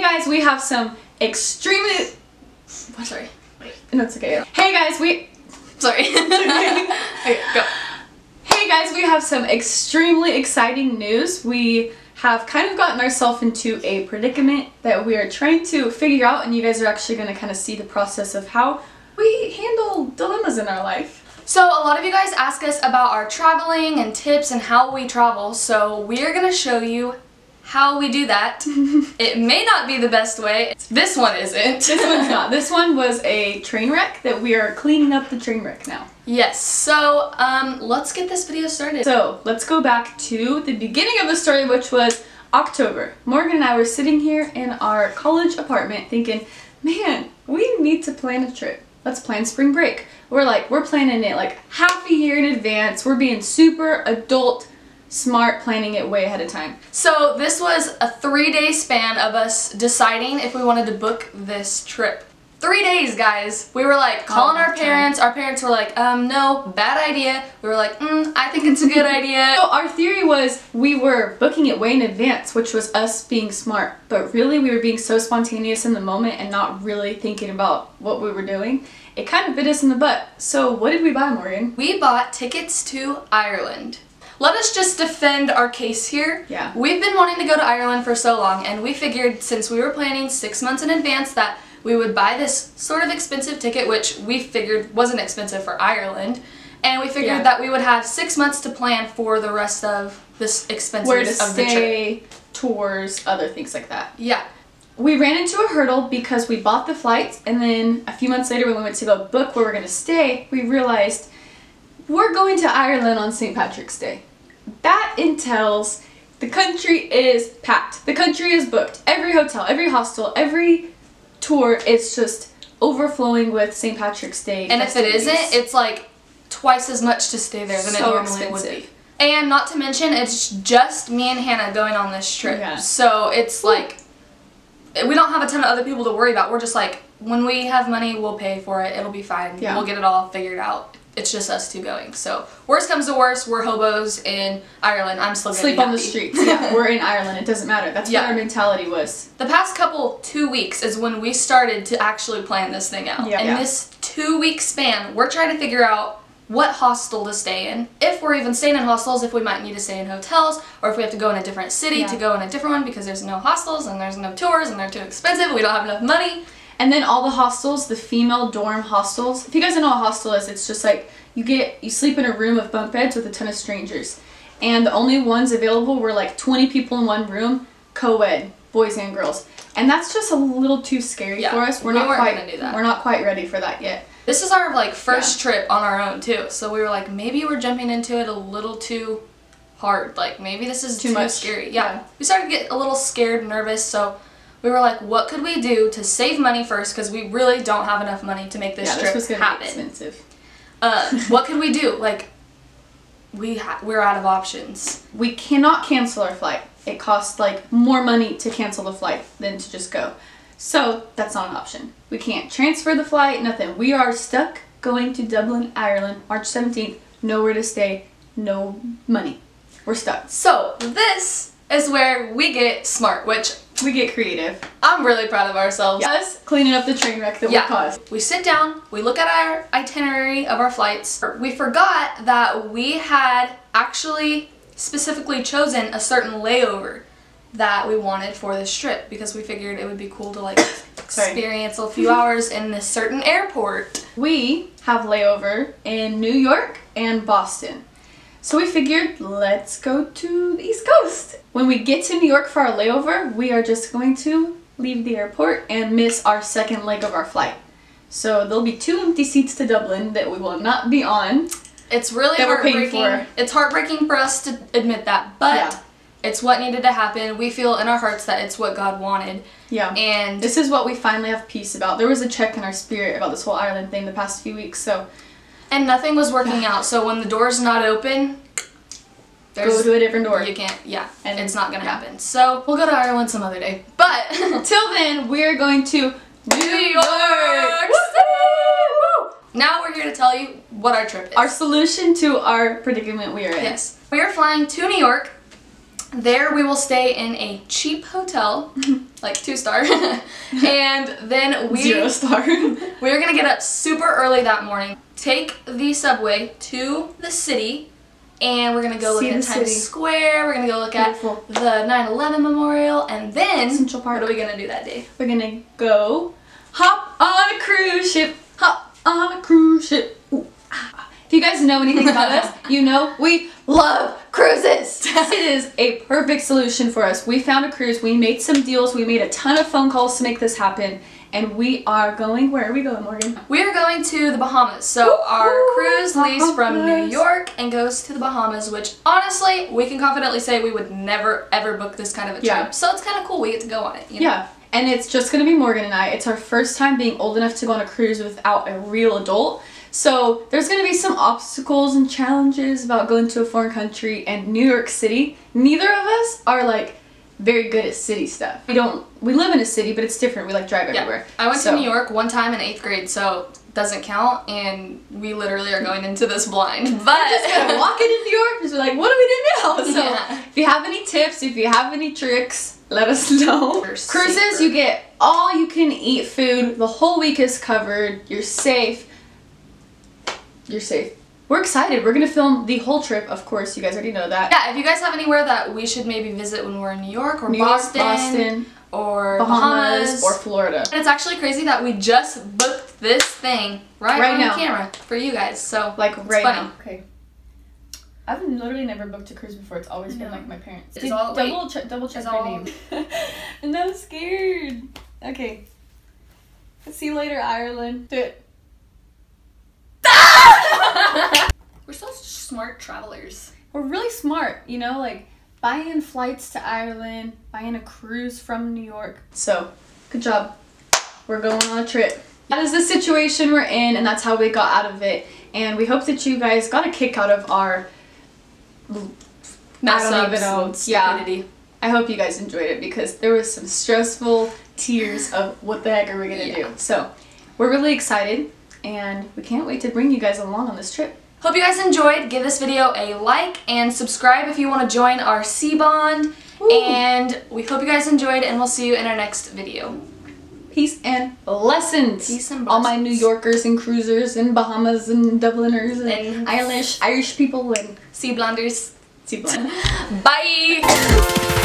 guys, we have some extremely... Sorry. Wait. No, it's okay. Hey guys, Sorry. Okay, go. Hey guys, we have some extremely exciting news. We have kind of gotten ourselves into a predicament that we are trying to figure out, and you guys are actually going to kind of see the process of how we handle dilemmas in our life. So a lot of you guys ask us about our traveling and tips and how we travel, so we're going to show you how we do that. It may not be the best way. This one isn't. This one's not. This one was a train wreck that we are cleaning up the train wreck now. Yes, so let's get this video started. So let's go back to the beginning of the story, which was October. Morgan and I were sitting here in our college apartment thinking, man, we need to plan a trip. Let's plan spring break. We're planning it like half a year in advance. We're being super adult smart, planning it way ahead of time. So this was a 3-day span of us deciding if we wanted to book this trip. 3 days, guys. We were like calling our parents. Our parents were like, no, bad idea. We were like, I think it's a good idea. So our theory was we were booking it way in advance, which was us being smart. But really we were being so spontaneous in the moment and not really thinking about what we were doing. It kind of bit us in the butt. So what did we buy, Morgan? We bought tickets to Ireland. Let us just defend our case here. Yeah. We've been wanting to go to Ireland for so long, and we figured since we were planning 6 months in advance that we would buy this sort of expensive ticket, which we figured wasn't expensive for Ireland, and we figured that we would have 6 months to plan for the rest of this expenses where to of the trip. stay, tours, other things like that. Yeah. We ran into a hurdle because we bought the flights, and then a few months later when we went to go book where we're going to stay, we realized we're going to Ireland on St. Patrick's Day. That entails the country is packed. The country is booked. Every hotel, every hostel, every tour is just overflowing with St. Patrick's Day. And if it isn't, it's like twice as much to stay there than it normally would be. And not to mention, it's just me and Hannah going on this trip. Yeah. So it's like, we don't have a ton of other people to worry about. We're just like, when we have money, we'll pay for it. It'll be fine. Yeah. We'll get it all figured out. It's just us two going. So worst comes to worst, we're hobos in Ireland. I'm still gonna sleep be on the happy. streets. Yeah, we're in Ireland. It doesn't matter. That's what our mentality was. The past 2 weeks is when we started to actually plan this thing out. Yeah. In this 2-week span, we're trying to figure out what hostel to stay in, if we're even staying in hostels, if we might need to stay in hotels, or if we have to go in a different city to go in a different one because there's no hostels and there's no tours and they're too expensive, we don't have enough money. And then all the hostels, the female dorm hostels. If you guys don't know what a hostel is, it's just like you sleep in a room with bunk beds with a ton of strangers. And the only ones available were like 20 people in one room, co-ed, boys and girls. And that's just a little too scary for us. We're not quite ready for that yet. This is our like first trip on our own too. So we were like, maybe we're jumping into it a little too hard. Like maybe this is too scary. Yeah. We started to get a little scared and nervous, so we were like, what could we do to save money first, because we really don't have enough money to make this trip happen. Be expensive. What could we do? Like, we're out of options. We cannot cancel our flight. It costs like more money to cancel the flight than to just go. So that's not an option. We can't transfer the flight, nothing. We are stuck going to Dublin, Ireland, March 17th. Nowhere to stay, no money. We're stuck. So this is where we get smart, which we get creative. I'm really proud of ourselves. Us cleaning up the train wreck that we caused. We sit down, we look at our itinerary of our flights. We forgot that we had actually specifically chosen a certain layover that we wanted for this trip because we figured it would be cool to like experience a few hours in this certain airport. We have layover in New York and Boston. So we figured, let's go to the East Coast. When we get to New York for our layover, we are just going to leave the airport and miss our second leg of our flight. So there'll be 2 empty seats to Dublin that we will not be on. It's really heartbreaking. It's heartbreaking for us to admit that, but it's what needed to happen. We feel in our hearts that it's what God wanted. Yeah. And this is what we finally have peace about. There was a check in our spirit about this whole Ireland thing the past few weeks, so. And nothing was working out, so when the door's not open, go to a different door. You can't, and it's not gonna happen. So we'll go to Ireland some other day. But till then, we're going to New York! Now we're here to tell you what our trip is. Our solution to our predicament we are in. Yes. We are flying to New York There we will stay in a cheap hotel, like 2-star, and then 0-star. we're gonna get up super early that morning, take the subway to the city, and we're gonna go look at Times Square, we're gonna go look at the 9/11 Memorial, and then Central Park. What are we gonna do that day? We're gonna go hop on a cruise ship, hop on a cruise ship. Ooh. If you guys know anything about us, you know we love cruises. It is a perfect solution for us. We found a cruise, we made some deals, we made a ton of phone calls to make this happen, and we are going, where are we going, Morgan? We are going to the Bahamas. So our cruise leaves from New York and goes to the Bahamas, which honestly, we can confidently say we would never ever book this kind of a trip. So it's kind of cool we get to go on it, you know? Yeah, and it's just gonna be Morgan and I. It's our first time being old enough to go on a cruise without a real adult. So there's going to be some obstacles and challenges about going to a foreign country and New York City. Neither of us are like very good at city stuff. We live in a city, but it's different. We like drive everywhere. I went to New York one time in 8th grade, so doesn't count, and we literally are going into this blind. But we're just going to walk into New York and just be like, what do we do now? So if you have any tips, if you have any tricks, let us know. Cruises, you get all you can eat food. The whole week is covered. You're safe. You're safe. We're excited. We're going to film the whole trip, of course. You guys already know that. Yeah, if you guys have anywhere that we should maybe visit when we're in New York or Boston, or Bahamas or Florida. And it's actually crazy that we just booked this thing right on now. Camera for you guys. So, like, right funny. now. Okay. I've literally never booked a cruise before. It's always been like my parents. Double check my name. And I'm scared. Okay. See you later, Ireland. Do it. We're so smart travelers. We're really smart, you know, like buying flights to Ireland, buying a cruise from New York. So, good job. We're going on a trip. That is the situation we're in, and that's how we got out of it. And we hope that you guys got a kick out of our stupidity. Yeah. I hope you guys enjoyed it because there was some stressful tears of what the heck are we gonna do. So, we're really excited. And we can't wait to bring you guys along on this trip. Hope you guys enjoyed. Give this video a like and subscribe if you want to join our SeaBlondes. And we hope you guys enjoyed, and we'll see you in our next video. Peace and blessings. Peace and blessings. All my New Yorkers and cruisers and Bahamas and Dubliners and Irish people and SeaBlonders. SeaBlondes. Bye!